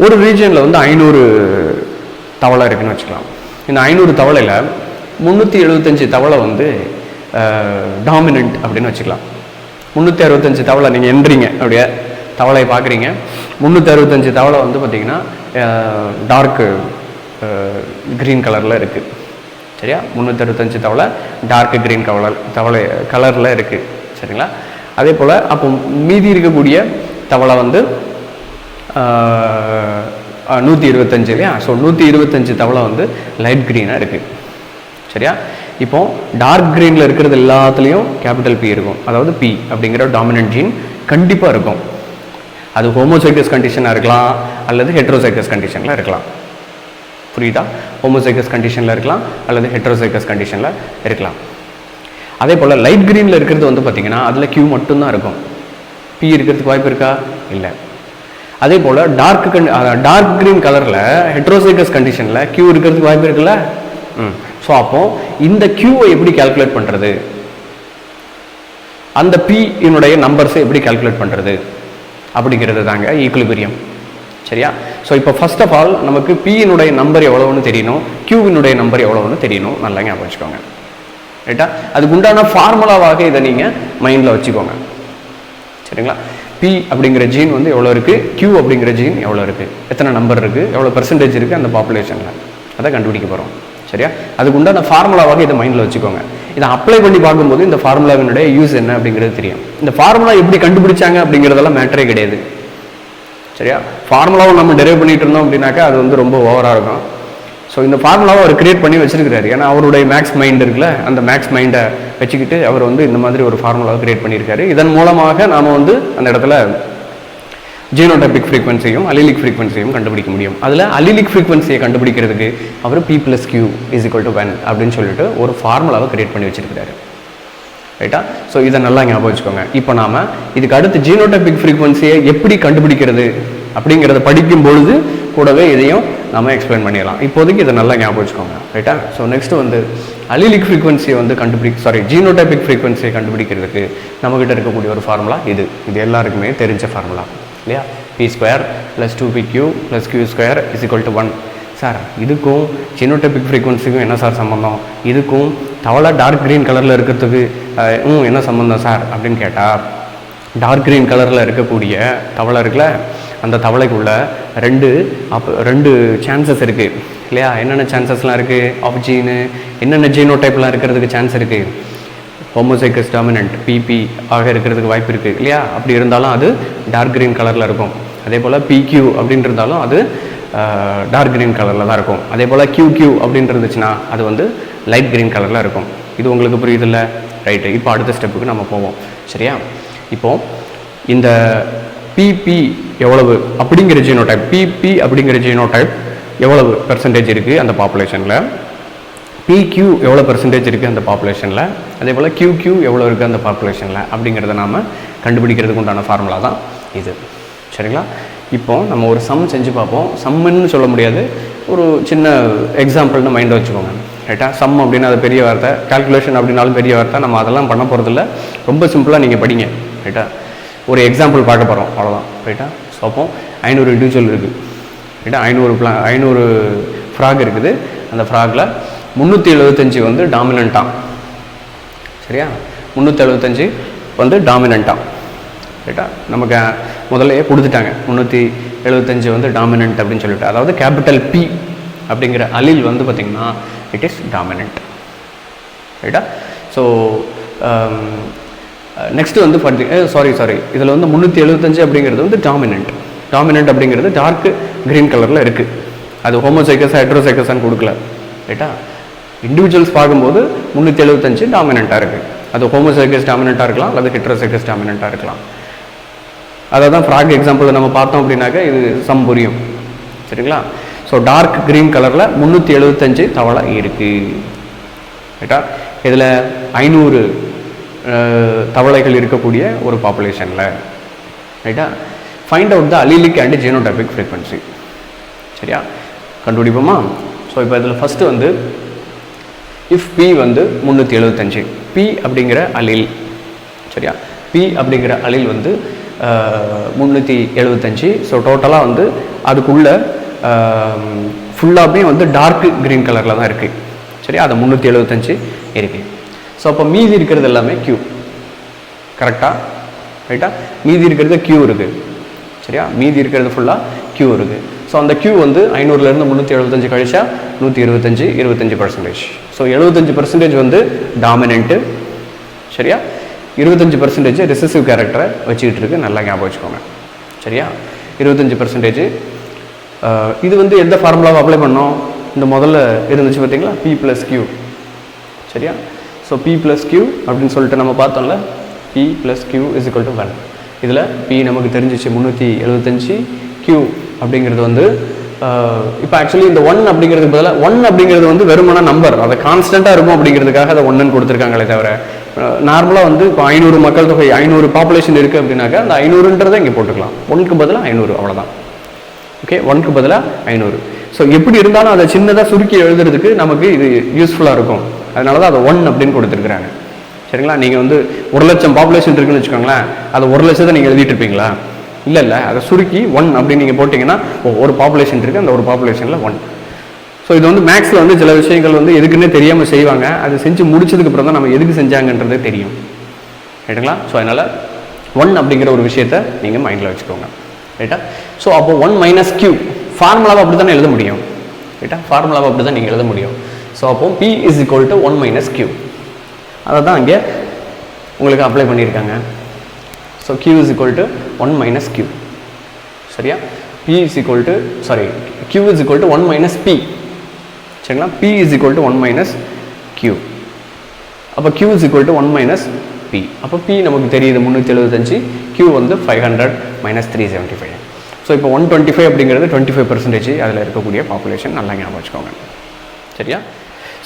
ஒரு ரீஜனில் வந்து 500 தவளை இருக்குன்னு வச்சுக்கலாம். இந்த 500 தவளையில் 375 தவளை வந்து டாமினன்ட் அப்படின்னு வச்சுக்கலாம். 365 தவளை நீங்கள் எண்றீங்க, அப்படியே தவளையை பார்க்குறீங்க. 365 தவளை வந்து பார்த்திங்கன்னா டார்க்கு க்ரீன் கலரில் இருக்குது. சரியா? 365 தவளை டார்க் க்ரீன் கலரில் இருக்குது. சரிங்களா? அதே போல் அப்போ மீதி இருக்கக்கூடிய தவளை வந்து 125 இல்லையா? ஸோ 125 தவளை வந்து லைட் க்ரீனாக இருக்குது. சரியா? இப்போ டார்க் க்ரீனில் இருக்கிறது எல்லாத்துலேயும் கேபிட்டல் P இருக்கும். அதாவது P அப்படிங்கிற டாமினன்ட் ஜீன் கண்டிப்பாக இருக்கும். அது ஹோமோசைகஸ் கண்டிஷனாக இருக்கலாம் அல்லது ஹெட்ரோசைகஸ் கண்டிஷனில் இருக்கலாம். புரியுதா? ஹோமோசைகஸ் கண்டிஷனில் இருக்கலாம் அல்லது ஹெட்ரோசைகஸ் கண்டிஷனில் இருக்கலாம். அதே போல் லைட் க்ரீனில் இருக்கிறது வந்து பார்த்திங்கன்னா அதில் Q மட்டும்தான் இருக்கும். P இருக்கிறதுக்கு வாய்ப்பு இருக்கா? இல்லை. அதே போல் டார்க் க்ரீன் கலரில் ஹெட்ரோசைகஸ் கண்டிஷனில் Q இருக்கிறதுக்கு வாய்ப்பு இருக்குல்ல? ஸோ அப்போது இந்த Qவை எப்படி கால்குலேட் பண்ணுறது, அந்த P இனுடைய நம்பர்ஸை எப்படி கால்குலேட் பண்ணுறது அப்படிங்கிறது தாங்க ஈக்குலிபிரியம். சரியா? ஸோ இப்போ ஃபர்ஸ்ட் ஆஃப் ஆல் நமக்கு P-இனுடைய நம்பர் எவ்வளோன்னு தெரியணும், Q-வினுடைய நம்பர் எவ்வளோன்னு தெரியணும். நல்லா ஞாபகம் வச்சுக்கோங்க. ரைட்டா? அதுக்கு உண்டான ஃபார்முலாவாக இதை நீங்கள் மைண்டில் வச்சுக்கோங்க. சரிங்களா? P அப்படிங்கிற ஜீன் வந்து எவ்வளோ இருக்குது, Q அப்படிங்கிற ஜீன் எவ்வளோ இருக்குது, எத்தனை நம்பர் இருக்குது, எவ்வளோ பெர்சன்டேஜ் இருக்குது அந்த பாப்புலேஷனில், அதை கண்டுபிடிக்க போகிறோம். சரியா? அதுக்கு உண்டான ஃபார்முலாவாக இதை மைண்டில் வச்சுக்கோங்க. இதை அப்ளை பண்ணி பார்க்கும்போது இந்த ஃபார்முலாவினுடைய யூஸ் என்ன அப்படிங்கிறது தெரியும். இந்த ஃபார்முலா எப்படி கண்டுபிடிச்சாங்க அப்படிங்கிறதெல்லாம் மேட்டரே கிடையாது. சரியா? ஃபார்முலாவை நம்ம டெரைவ் பண்ணிட்டு இருந்தோம் அப்படின்னாக்கா அது வந்து ரொம்ப ஓவராக இருக்கும். ஸோ இந்த ஃபார்முலாவை அவர் கிரியேட் பண்ணி வச்சிருக்கிறாரு. ஏன்னா அவருடைய மேக்ஸ் மைண்ட் இருக்குல்ல, அந்த மேக்ஸ் மைண்டை வச்சுக்கிட்டு அவர் வந்து இந்த மாதிரி ஒரு ஃபார்முலாவை கிரியேட் பண்ணியிருக்காரு. இதன் மூலமாக நாம் வந்து அந்த இடத்துல ஜீனோடைபிக் ஃப்ரீக்வன்சியும் அலிலிக் ஃப்ரீக்வன்சியும் கண்டுபிடிக்க முடியும். அதில் அலிலிக் ஃப்ரீக்வன்சியை கண்டுபிடிக்கிறதுக்கு அவர் P+Q = 1 அப்படின்னு சொல்லிட்டு ஒரு ஃபார்முலாவை கிரியேட் பண்ணி வச்சிருக்கிறாரு. ரைட்டா? ஸோ இதை நல்லா ஞாபகம் வச்சுக்கோங்க. இப்போ நாம் இதுக்கு அடுத்து ஜீனோடைபிக் ஃப்ரீக்வன்சியை எப்படி கண்டுபிடிக்கிறது அப்படிங்கிறத படிக்கும் பொழுது கூடவே இதையும் நம்ம எக்ஸ்பிளைன் பண்ணிடலாம். இப்போதைக்கு இதை நல்லா ஞாபகம் வச்சுக்கோங்க. ரைட்டா? ஸோ நெக்ஸ்ட்டு வந்து அலிலிக் ஃப்ரீக்வன்சியை வந்து ஜீனோடைபிக் ஃப்ரீக்வன்சியை கண்டுபிடிக்கிறதுக்கு நம்மகிட்ட இருக்கக்கூடிய ஒரு ஃபார்முலா இது எல்லாருக்குமே தெரிஞ்ச ஃபார்முலா இல்லையா? P² + 2PQ + Q² = 1. சார் இதுக்கும் ஜீனோடைபிக் ஃப்ரீக்வன்சிக்கும் என்ன சார் சம்மந்தம், இதுக்கும் தவளை டார்க் க்ரீன் கலரில் இருக்கிறதுக்கு என்ன சம்மந்தம் சார் அப்படின்னு கேட்டால், டார்க் க்ரீன் கலரில் இருக்கக்கூடிய தவளை இருக்குல்ல, அந்த தவளைக்குள்ள ரெண்டு சான்சஸ் இருக்குது இல்லையா? என்னென்ன சான்சஸ்லாம் இருக்குது ஆஃப் ஜீனு, என்னென்ன ஜீனோடைப்லாம் இருக்கிறதுக்கு சான்ஸ் இருக்குது. ஹோமோசைகஸ் டாமினன்ட் PP ஆக இருக்கிறதுக்கு வாய்ப்பு இருக்குது இல்லையா? அப்படி இருந்தாலும் அது டார்க் க்ரீன் கலரில் இருக்கும். அதே போல் PQ அப்படின்னு இருந்தாலும் அது டார்க் க்ரீன் கலரில் தான் இருக்கும். அதே போல் QQ அப்படின்னு இருந்துச்சுன்னா அது வந்து லைட் க்ரீன் கலரில் இருக்கும். இது உங்களுக்கு புரியுதில்ல? ரைட்டு. இப்போ அடுத்த ஸ்டெப்புக்கு நம்ம போவோம். சரியா? இப்போது இந்த PP எவ்வளவு அப்படிங்கிற ஜீனோடைப், PP அப்படிங்கிற ஜீனோடைப் எவ்வளவு பெர்சன்டேஜ் இருக்குது அந்த பாப்புலேஷனில், PQ எவ்வளோ பெர்சன்டேஜ் இருக்குது அந்த பாப்புலேஷனில், அதே போல் QQ எவ்வளோ இருக்குது அந்த பாப்புலேஷனில் அப்படிங்கிறத நாம் கண்டுபிடிக்கிறதுக்கு உண்டான ஃபார்முலா தான் இது. சரிங்களா? இப்போ நம்ம ஒரு சம் செஞ்சு பார்ப்போம். சம்முன்னு சொல்ல முடியாது, ஒரு சின்ன எக்ஸாம்பிள்னு மைண்டில் வச்சுக்கோங்க. ரைட்டா? சம் அப்படின்னா அது பெரிய வார்த்தை, கால்குலேஷன் அப்படின்னாலும் பெரிய வார்த்தை. நம்ம அதெல்லாம் பண்ண போகிறதில்ல, ரொம்ப சிம்பிளாக நீங்கள் படிங்க. ரைட்டா? ஒரு எக்ஸாம்பிள் பார்க்க போகிறோம், அவ்வளோதான். ரைட்டா? ஸோ அப்போ 500 இண்டிவிஜுவல் இருக்குது. ரைட்டா? 500 ஃப்ராக் இருக்குது. அந்த ஃப்ராகில் 375 வந்து டாமினண்ட்டாக. சரியா? 375 வந்து டாமினண்ட்டாக. ரைட்டா? நமக்கு முதல்லையே கொடுத்துட்டாங்க 375 வந்து டாமினன்ட் அப்படின்னு சொல்லிட்டு. அதாவது கேபிட்டல் P அப்படிங்கிற அலில் வந்து பார்த்திங்கன்னா இட் இஸ் டாமினன்ட். ரைட்டா? ஸோ நெக்ஸ்ட்டு வந்து சாரி இதில் வந்து 375 அப்படிங்கிறது வந்து டாமினன்ட் அப்படிங்கிறது டார்க் க்ரீன் கலரில் இருக்குது. அது ஹோமோசைகஸ் ஹெட்ரோசைகஸான்னு கொடுக்கல. ரைட்டா? இண்டிவிஜுவல்ஸ் பார்க்கும்போது 375 டாமினண்ட்டாக இருக்குது. அது ஹோமோசைகஸ் டாமினண்ட்டாக இருக்கலாம் அல்லது ஹெட்ரோசைகஸ் டாமினண்ட்டாக இருக்கலாம். அதை தான் ஃப்ராக் எக்ஸாம்பிள் நம்ம பார்த்தோம் அப்படின்னாக்கா இது சம் புரியும். சரிங்களா? ஸோ டார்க் க்ரீன் கலரில் 375 தவளை இருக்குது. ரைட்டா? இதில் 500 தவளைகள் இருக்கக்கூடிய ஒரு பாப்புலேஷனில் ரைட்டா. Find out the allelic and genotypic frequency. சரியா, கண்டுபிடிப்போமா? ஸோ இப்போ இதில் ஃபஸ்ட்டு வந்து இஃப் பி வந்து 375, பி அப்படிங்கிற அலீல். சரியா, பி அப்படிங்கிற அலீல் வந்து 375. ஸோ டோட்டலாக வந்து அதுக்குள்ள ஃபுல்லாகவே வந்து டார்க் க்ரீன் கலரில் தான் இருக்குது. சரியா, அது 375 இருக்குது. ஸோ அப்போ மீதி இருக்கிறது எல்லாமே Q. கரெக்டாக? ரைட்டா, மீதி இருக்கிறது Q இருக்குது. சரியா, மீதி இருக்கிறது ஃபுல்லாக Q இருக்குது. ஸோ அந்த Q வந்து 500லேருந்து 375 கழிச்சா 125, 25%. ஸோ 75% வந்து டாமினண்ட்டு. சரியா, 25% ரிசசிவ் கேரக்டரை வச்சுக்கிட்டு இருக்கு. நல்லா ஞாபகம் வச்சுக்கோங்க. சரியா, 25%. இது வந்து எந்த ஃபார்முலாவை அப்ளை பண்ணோம்? இந்த முதல்ல இருந்துச்சு பார்த்தீங்களா, P + Q. சரியா, ஸோ P + Q அப்படின்னு சொல்லிட்டு நம்ம பார்த்தோம்ல, P + Q = 1. இதில் P நமக்கு தெரிஞ்சிச்சு 375, Q அப்படிங்கிறது வந்து இப்போ ஆக்சுவலி இந்த 1 அப்படிங்கிறதுக்கு பதிலாக 1 அப்படிங்கிறது வந்து வெறுமன நம்பர், அதை கான்ஸ்டண்ட்டாக இருக்கும் அப்படிங்கிறதுக்காக அதை 1ன்னு கொடுத்துருக்காங்களே தவிர, நார்மலாக வந்து இப்போ 500 மக்கள் தொகை, 500 பாப்புலேஷன் இருக்குது அப்படின்னாக்கா அந்த 500ன்றதை இங்கே போட்டுக்கலாம். 1க்கு பதிலாக 500, அவ்வளோதான். ஓகே, 1க்கு பதிலாக 500. ஸோ எப்படி இருந்தாலும் அதை சின்னதாக சுருக்கி எழுதுறதுக்கு நமக்கு இது யூஸ்ஃபுல்லாக இருக்கும். அதனால தான் அதை 1 அப்படின்னு கொடுத்துருக்குறாங்க. சரிங்களா, நீங்கள் வந்து 1,00,000 பாப்புலேஷன் இருக்குன்னு வச்சுக்கோங்களேன், அதை 1,00,000 நீங்கள் எழுதிட்டு இருப்பீங்களா? இல்லை, அதை சுருக்கி 1 அப்படின்னு நீங்கள் போட்டிங்கன்னா ஒரு பாப்புலேஷன் இருக்குது, அந்த ஒரு பாப்புலேஷனில் 1. ஸோ இது வந்து மேக்ஸில் வந்து சில விஷயங்கள் வந்து எதுக்குன்னே தெரியாமல் செய்வாங்க. அது செஞ்சு முடிச்சதுக்கப்புறம் தான் நம்ம எதுக்கு செஞ்சாங்கன்றது தெரியும். ரைட்டுங்களா? ஸோ அதனால் 1 அப்படிங்கிற ஒரு விஷயத்தை நீங்கள் மைண்டில் வச்சுக்கோங்க. ரைட்டா? ஸோ அப்போ 1 - Q ஃபார்முலாவை அப்படி தானே எழுத முடியும். ரைட்டா, ஃபார்முலாவை அப்படி தான் நீங்கள் எழுத முடியும். ஸோ அப்போ P = 1 - Q. அதை தான் இங்கே உங்களுக்கு அப்ளை பண்ணியிருக்காங்க. So Q = 1 - Q. சரியா, Q = 1 - P. சரிங்களா, P = 1 - Q. அப்போ Q = 1 - P. அப்போ P நமக்கு தெரியுது 375, Q வந்து 500 - 375. ஸோ இப்போ 125 அப்படிங்கிறது 25% அதில் இருக்கக்கூடிய பாப்புலேஷன். நல்லா ஞாபகம் வச்சுக்கோங்க. சரியா,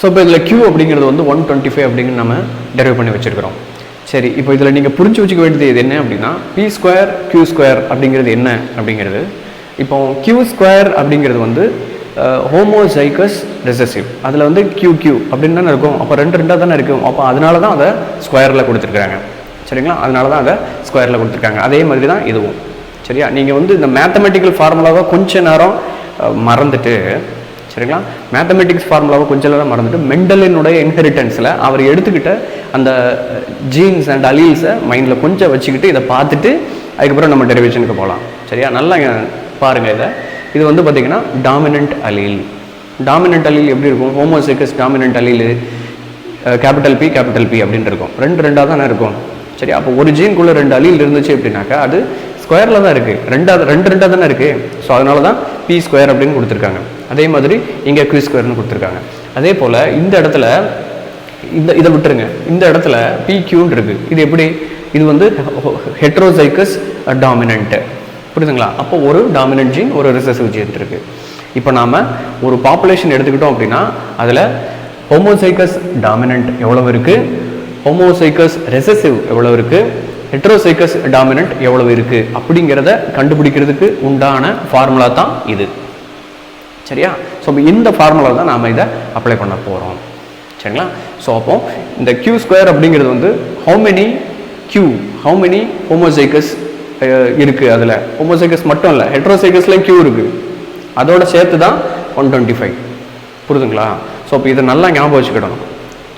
ஸோ இப்போ இதில் Q அப்படிங்கிறது வந்து 125 அப்படிங்கிற நம்ம டெரைவ் பண்ணி வச்சுருக்கிறோம். சரி, இப்போ இதில் நீங்கள் புரிஞ்சு வச்சுக்க வேண்டியது இது என்ன அப்படின்னா, P², Q² அப்படிங்கிறது என்ன அப்படிங்கிறது. இப்போ Q² அப்படிங்கிறது வந்து ஹோமோசைகஸ் ரெசசிவ். அதில் வந்து QQ அப்படின்னு தானே இருக்கும். அப்போ 2 தானே இருக்கும். அப்போ அதனால தான் அதை ஸ்கொயரில் கொடுத்துருக்குறாங்க. சரிங்களா, அதனால தான் அதை ஸ்கொயரில் கொடுத்துருக்காங்க. அதே மாதிரி தான் இதுவும். சரியா, நீங்கள் வந்து இந்த மேத்தமெட்டிக்கல் ஃபார்முலாவை கொஞ்ச நேரம் மறந்துட்டு, சரிங்களா, மேத்தமெட்டிக்ஸ் ஃபார்முலாவை கொஞ்சம் நேரம் மறந்துட்டு மெண்டலினுடைய இன்ஹெரிட்டன்ஸில் அவர் எடுத்துக்கிட்ட அந்த ஜீன்ஸ் அண்ட் அலீல்ஸை மைண்டில் கொஞ்சம் வச்சுக்கிட்டு இதை பார்த்துட்டு அதுக்கப்புறம் நம்ம டெரிவேஷனுக்கு போகலாம். சரியா, நல்லா பாருங்கள். இது வந்து பார்த்திங்கன்னா டாமினன்ட் அலீல். டாமினன்ட் அலீல் எப்படி இருக்கும்? ஹோமோசைகஸ் டாமினன்ட் அலீல் P அப்படின்னு இருக்கும். 2 தானே இருக்கும். சரி, அப்போ ஒரு ஜீனுக்குள்ளே 2 அலீல் இருந்துச்சு அப்படின்னாக்கா அது ஸ்கொயரில் தான் இருக்குது. 2 தானே இருக்குது. ஸோ அதனால தான் P² அப்படின்னு கொடுத்துருக்காங்க. அதே மாதிரி இங்கே Q² கொடுத்துருக்காங்க. அதே போல் இந்த இடத்துல இதை விட்டுருங்க, இந்த இடத்துல PQன்னு இருக்குது. இது எப்படி? இது வந்து ஹெட்ரோசைகஸ் டாமினன்ட். புரியுதுங்களா? அப்போ ஒரு டாமினன்ட் ஜீன், ஒரு ரிசசிவ் ஜீன் இருக்குது. இப்போ நாம் ஒரு பாப்புலேஷன் எடுத்துக்கிட்டோம் அப்படின்னா அதில் ஹோமோசைகஸ் டாமினன்ட் எவ்வளவு இருக்குது, ஹோமோசைகஸ் ரெசசிவ் எவ்வளவு இருக்குது, ஹெட்ரோசைகஸ் டாமினன்ட் எவ்வளவு இருக்குது அப்படிங்கிறத கண்டுபிடிக்கிறதுக்கு உண்டான ஃபார்முலா தான் இது. சரியா? ஸோ இந்த ஃபார்முலா தான் நாம் இதை அப்ளை பண்ண போகிறோம். சரிங்களா? ஸோ அப்போ இந்த Q² அப்படிங்கிறது வந்து ஹவு மெனி ஹோமோசைகஸ் இருக்குது. அதில் ஹோமோசைகஸ் மட்டும் இல்லை, ஹெட்ரோசைகஸ்லேயும் Q இருக்குது. அதோட சேர்த்து தான் 125. புரியுதுங்களா? ஸோ இப்போ இதை நல்லா ஞாபகம் வச்சுக்கிடணும்.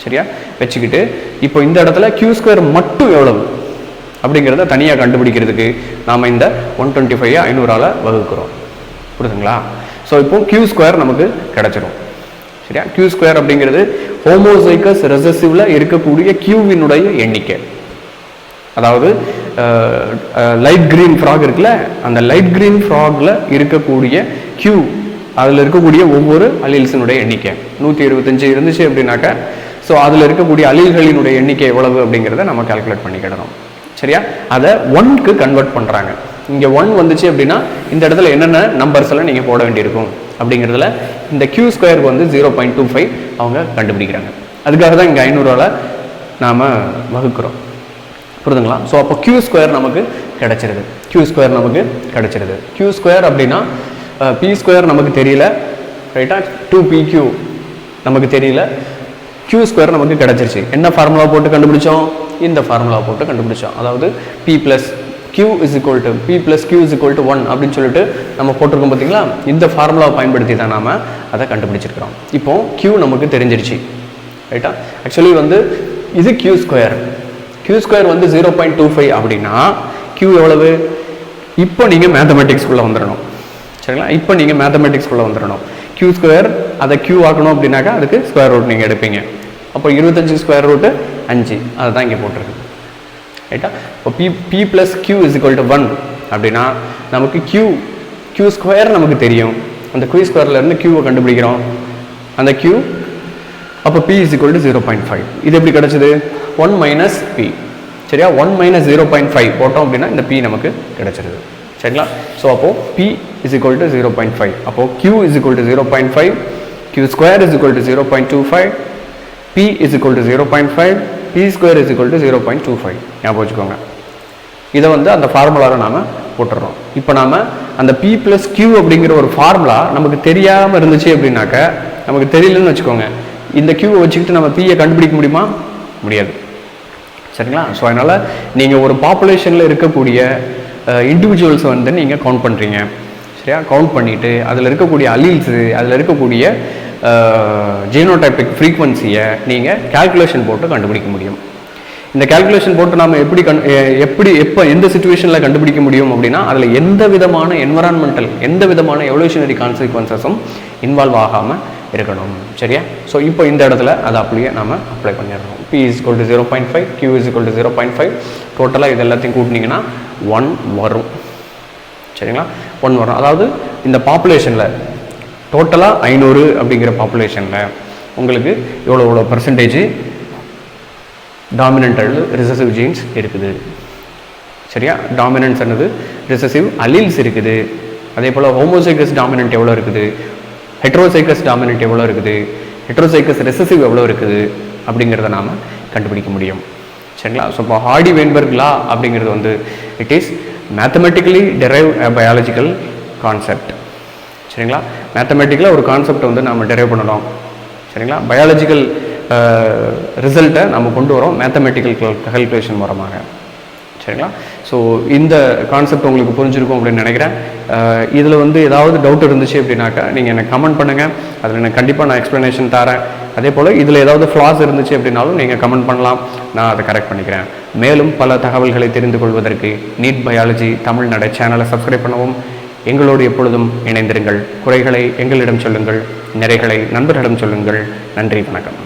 சரியா? வச்சுக்கிட்டு இப்போ இந்த இடத்துல Q² மட்டும் எவ்வளவு அப்படிங்கிறத தனியாக கண்டுபிடிக்கிறதுக்கு நாம் இந்த 125 500ஆல் வகுக்கிறோம். புரியுதுங்களா? ஸோ இப்போ Q² நமக்கு கிடச்சிரும். சரியா? Q² அப்படிங்கிறது ஹோமோசைகஸ் ரெசசிவ்ல இருக்கக்கூடிய Qவினுடைய எண்ணிக்கை. அதாவது லைட் கிரீன் ஃப்ராக் இருக்குல்ல, அந்த லைட் கிரீன் ஃப்ராக்ல இருக்கக்கூடிய Q, அதில் இருக்கக்கூடிய ஒவ்வொரு அலீல்ஸினுடைய எண்ணிக்கை 125 இருந்துச்சு அப்படின்னாக்கா, ஸோ அதில் இருக்கக்கூடிய அலீல்களினுடைய எண்ணிக்கை எவ்வளவு அப்படிங்கிறத நம்ம கால்குலேட் பண்ணிக்கிடணும். சரியா? அதை 1க்கு கன்வெர்ட் பண்ணுறாங்க. இங்கே 1 வந்துச்சு அப்படின்னா இந்த இடத்துல என்னென்ன நம்பர்ஸ் எல்லாம் நீங்கள் போட வேண்டியிருக்கும் அப்படிங்கிறதுல இந்த Q² வந்து 0.25 அவங்க கண்டுபிடிக்கிறாங்க. அதுக்காக தான் இங்கே 500ஆல் நாம் வகுக்கிறோம். புரியுதுங்களா? ஸோ அப்போ q ஸ்கொயர் நமக்கு கிடச்சிருது. q ஸ்கொயர் அப்படின்னா p ஸ்கொயர் நமக்கு தெரியல, ரைட்டா? 2pq நமக்கு தெரியல, q ஸ்கொயர் நமக்கு கிடச்சிருச்சு. என்ன ஃபார்முலா போட்டு கண்டுபிடிச்சோம்? இந்த ஃபார்முலா போட்டு கண்டுபிடிச்சோம். அதாவது p + q = 1 அப்படின்னு சொல்லிட்டு நம்ம போட்டிருக்கோம் பார்த்தீங்களா? இந்த ஃபார்முலாவை பயன்படுத்தி தான் நாம் அதை கண்டுபிடிச்சிருக்கிறோம். இப்போ q நமக்கு தெரிஞ்சிருச்சு, ரைட்டா? ஆக்சுவலி வந்து இது q ஸ்கொயர் வந்து 0.25 அப்படின்னா q எவ்வளவு? இப்போ நீங்கள் மேத்தமெட்டிக்ஸ்குள்ளே வந்துடணும், சரிங்களா? இப்போ நீங்கள் மேத்தமெட்டிக்ஸ்குள்ளே வந்துடணும். q ஸ்கொயர் அதை q ஆக்கணும் அப்படின்னாக்கா அதுக்கு ஸ்கொயர் ரூட் நீங்கள் எடுப்பீங்க. அப்போ 25 ஸ்கொயர் ரூட்டு 5, அதை தான் இங்கே போட்டிருக்கு, ரைட்டா? இப்போ p + q = 1 அப்படின்னா நமக்கு q ஸ்கொயர் நமக்கு தெரியும். அந்த q ஸ்கொயர்லேருந்து q கண்டுபிடிக்கிறோம், அந்த q. அப்போ p = 0.5. இது எப்படி கிடச்சிது? 1 - p, சரியா? 1 - 0.5 போட்டோம் அப்படின்னா இந்த p நமக்கு கிடச்சிருது, சரிங்களா? ஸோ அப்போது p = 0.5. அப்போது q = 0.5, q square = 0.25, p = 0.5, p square = 0.25. ஞாபகம் வச்சுக்கோங்க. இதை வந்து அந்த ஃபார்முலாவில் நாம் போட்டுடுறோம். இப்போ நாம் அந்த p + q அப்படிங்கிற ஒரு ஃபார்முலா நமக்கு தெரியாமல் இருந்துச்சு அப்படின்னாக்க, நமக்கு தெரியலன்னு வச்சுக்கோங்க, இந்த q வச்சுக்கிட்டு நம்ம p கண்டுபிடிக்க முடியுமா? முடியாது, சரிங்களா? ஸோ அதனால் நீங்கள் ஒரு பாப்புலேஷனில் இருக்கக்கூடிய இண்டிவிஜுவல்ஸ் வந்து நீங்கள் கவுண்ட் பண்ணுறீங்க, சரியா? கவுண்ட் பண்ணிவிட்டு அதில் இருக்கக்கூடிய அலீல்ஸு, அதில் இருக்கக்கூடிய ஜீனோடைபிக் ஃப்ரீக்வன்சியை நீங்கள் கால்குலேஷன் போட்டு கண்டுபிடிக்க முடியும். இந்த கால்குலேஷன் போட்டு நாம் எப்போ எந்த சிச்சுவேஷனில் கண்டுபிடிக்க முடியும் அப்படின்னா, அதில் எந்த விதமான என்வரான்மெண்டல், எந்த விதமான எவல்யூஷனரி கான்சிக்வன்சஸும் இன்வால்வ் ஆகாமல் இருக்கணும், சரியா? ஸோ இப்போ இந்த இடத்துல அதை அப்படியே நாம் அப்ளை பண்ணிடுறோம். p = 0.5, q = 0.5, டோட்டலாக இது எல்லாத்தையும் கூட்டினீங்கன்னா 1 வரும், சரிங்களா? 1 வரும். அதாவது இந்த பாப்புலேஷனில் டோட்டலாக 500 அப்படிங்கிற பாப்புலேஷனில் உங்களுக்கு எவ்வளோ பர்சன்டேஜ் டாமினன்ட் அல்லது ரிசசிவ் ஜீன்ஸ் இருக்குது, சரியா? டாமினன்ஸ் என்னது? ரிசசிவ் அலீல்ஸ் இருக்குது. அதே போல் ஹோமோசைகஸ் டாமினன்ட் எவ்வளோ இருக்குது, ஹெட்ரோசைகஸ் டாமினன்ட் எவ்வளோ இருக்குது, ஹெட்ரோசைகஸ் ரெசசிவ் எவ்வளோ இருக்குது அப்படிங்கிறத நாம் கண்டுபிடிக்க முடியும், சரிங்களா? ஸோ இப்போ ஹார்டி-வெயின்பெர்க் லா அப்படிங்கிறது வந்து it is mathematically derive biological concept, சரிங்களா? மேத்தமெட்டிக்கலாக ஒரு கான்செப்டை வந்து நம்ம டெரைவ் பண்ணலாம், சரிங்களா? பயாலஜிக்கல் ரிசல்ட்டை நம்ம கொண்டு வரோம் மேத்தமெட்டிக்கல் கால்குலேஷன் மூலமாக, சரிங்களா? ஸோ இந்த கான்செப்ட் உங்களுக்கு புரிஞ்சிருக்கும் அப்படின்னு நினைக்கிறேன். இதில் வந்து ஏதாவது டவுட் இருந்துச்சு அப்படின்னாக்கா நீங்கள் எனக்கு கமெண்ட் பண்ணுங்கள், அதில் எனக்கு கண்டிப்பாக நான் எக்ஸ்ப்ளனேஷன் தரேன். அதே போல் இதில் ஏதாவது ஃப்ளாஸ் இருந்துச்சு அப்படின்னாலும் நீங்கள் கமெண்ட் பண்ணலாம், நான் அதை கரெக்ட் பண்ணிக்கிறேன். மேலும் பல தகவல்களை தெரிந்து கொள்வதற்கு நீட் பயாலஜி தமிழ்நடை சேனலை சப்ஸ்கிரைப் பண்ணவும், எங்களோடு எப்பொழுதும் இணைந்திருங்கள். குறைகளை எங்களிடம் சொல்லுங்கள், நிறைகளை நண்பர்களிடம் சொல்லுங்கள். நன்றி, வணக்கம்.